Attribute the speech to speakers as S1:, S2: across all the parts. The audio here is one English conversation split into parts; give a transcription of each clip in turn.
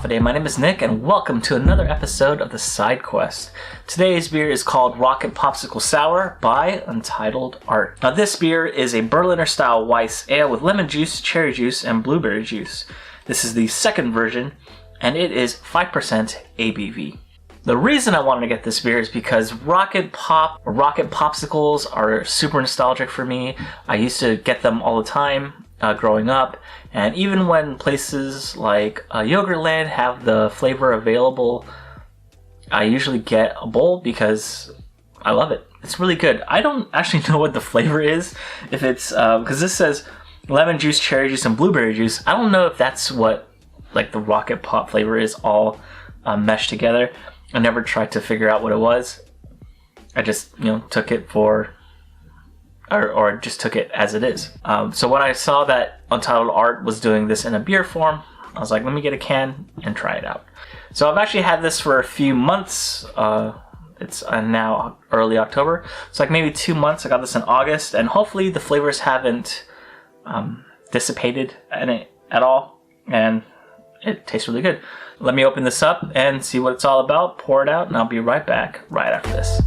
S1: Day. My name is Nick, and welcome to another episode of the Side Quest. Today's beer is called Rocket Popsicle Sour by Untitled Art. Now, this beer is a Berliner-style Weisse ale with lemon juice, cherry juice, and blueberry juice. This is the second version, and it is 5% ABV. The reason I wanted to get this beer is because Rocket Pop or Rocket Popsicles are super nostalgic for me. I used to get them all the time growing up, and even when places like Yogurtland have the flavor available, I usually get a bowl because I love it. It's really good. I don't actually know what the flavor is, if it's because this says lemon juice, cherry juice, and blueberry juice. I don't know if that's what like the Rocket Pop flavor is all meshed together. I never tried to figure out what it was. I just, took it for, or just took it as it is. So when I saw that Untitled Art was doing this in a beer form, I was like, let me get a can and try it out. So I've actually had this for a few months. It's now early October. It's like maybe 2 months. I got this in August, and hopefully the flavors haven't dissipated in it at all, and it tastes really good. Let me open this up and see what it's all about, pour it out, and I'll be right back right after this.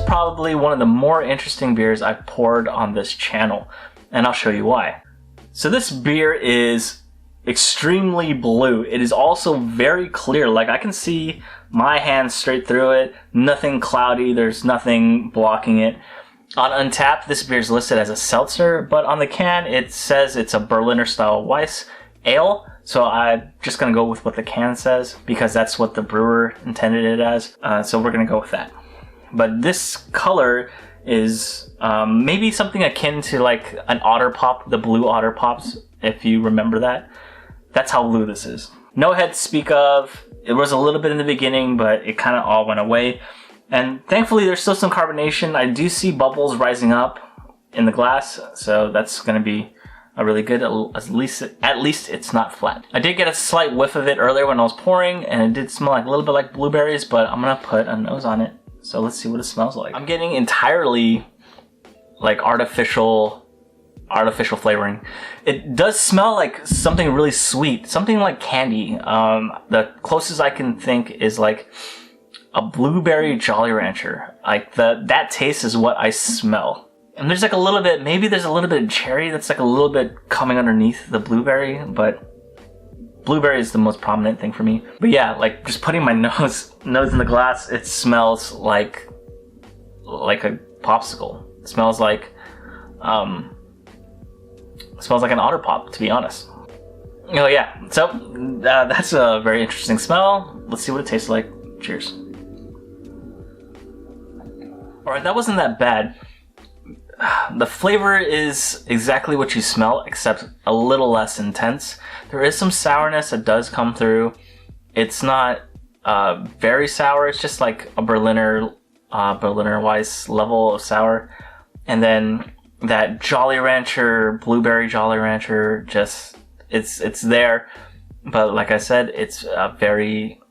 S1: Probably one of the more interesting beers I've poured on this channel, and I'll show you why. So this beer is extremely blue. It is also very clear. Like, I can see my hand straight through it. Nothing cloudy. There's nothing blocking it. On Untapped, this beer is listed as a seltzer, but on the can it says it's a Berliner style Weisse ale. So I'm just gonna go with what the can says because that's what the brewer intended it as. So we're gonna go with that. But this color is maybe something akin to like an Otter Pop, the blue Otter Pops, if you remember that. That's how blue this is. No head to speak of. It was a little bit in the beginning, but it kind of all went away. And thankfully there's still some carbonation. I do see bubbles rising up in the glass, so that's going to be a really good, at least it's not flat. I did get a slight whiff of it earlier when I was pouring, and it did smell like a little bit like blueberries, but I'm going to put a nose on it. So let's see what it smells like. I'm getting entirely like artificial flavoring. It does smell like something really sweet, something like candy. The closest I can think is like a blueberry Jolly Rancher. Like that taste is what I smell. And there's like a little bit, maybe there's a little bit of cherry that's like a little bit coming underneath the blueberry, but blueberry is the most prominent thing for me. But yeah, like just putting my nose in the glass, it smells like a popsicle. It smells like an Otter Pop, to be honest. Oh yeah, so that's a very interesting smell. Let's see what it tastes like. Cheers. Alright, that wasn't that bad. The flavor is exactly what you smell, except a little less intense. There is some sourness that does come through. It's not very sour. It's just like a Berliner Weisse level of sour. And then that Jolly Rancher, blueberry Jolly Rancher, just it's there. But like I said, it's very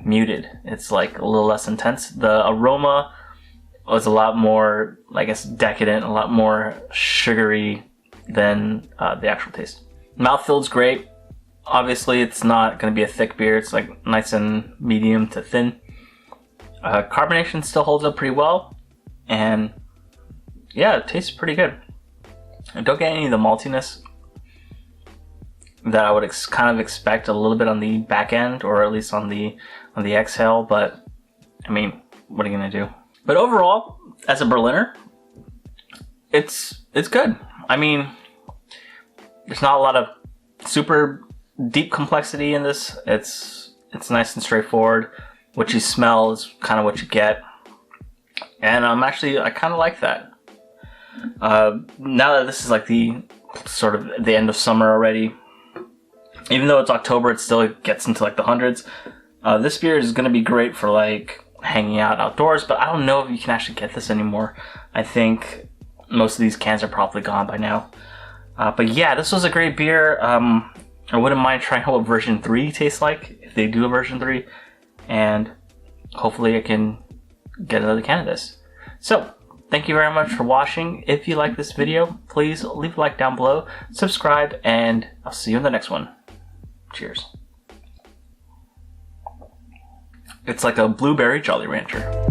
S1: muted. It's like a little less intense. The aroma was a lot more, I guess, decadent, a lot more sugary than the actual taste. Mouthfeel's great. Obviously, it's not going to be a thick beer. It's like nice and medium to thin. Carbonation still holds up pretty well. And yeah, it tastes pretty good. I don't get any of the maltiness that I would kind of expect a little bit on the back end, or at least on the exhale. But I mean, what are you going to do? But overall, as a Berliner, it's good. I mean, there's not a lot of super deep complexity in this. It's nice and straightforward. What you smell is kind of what you get. And I kind of like that. Now that this is like the sort of the end of summer already, even though it's October, it still gets into like the hundreds. This beer is going to be great for like hanging out outdoors, but I don't know if you can actually get this anymore. I think most of these cans are probably gone by now. But yeah, this was a great beer. I wouldn't mind trying out what version 3 tastes like, if they do a version 3. And hopefully I can get another can of this. So, thank you very much for watching. If you like this video, please leave a like down below, subscribe, and I'll see you in the next one. Cheers. It's like a blueberry Jolly Rancher.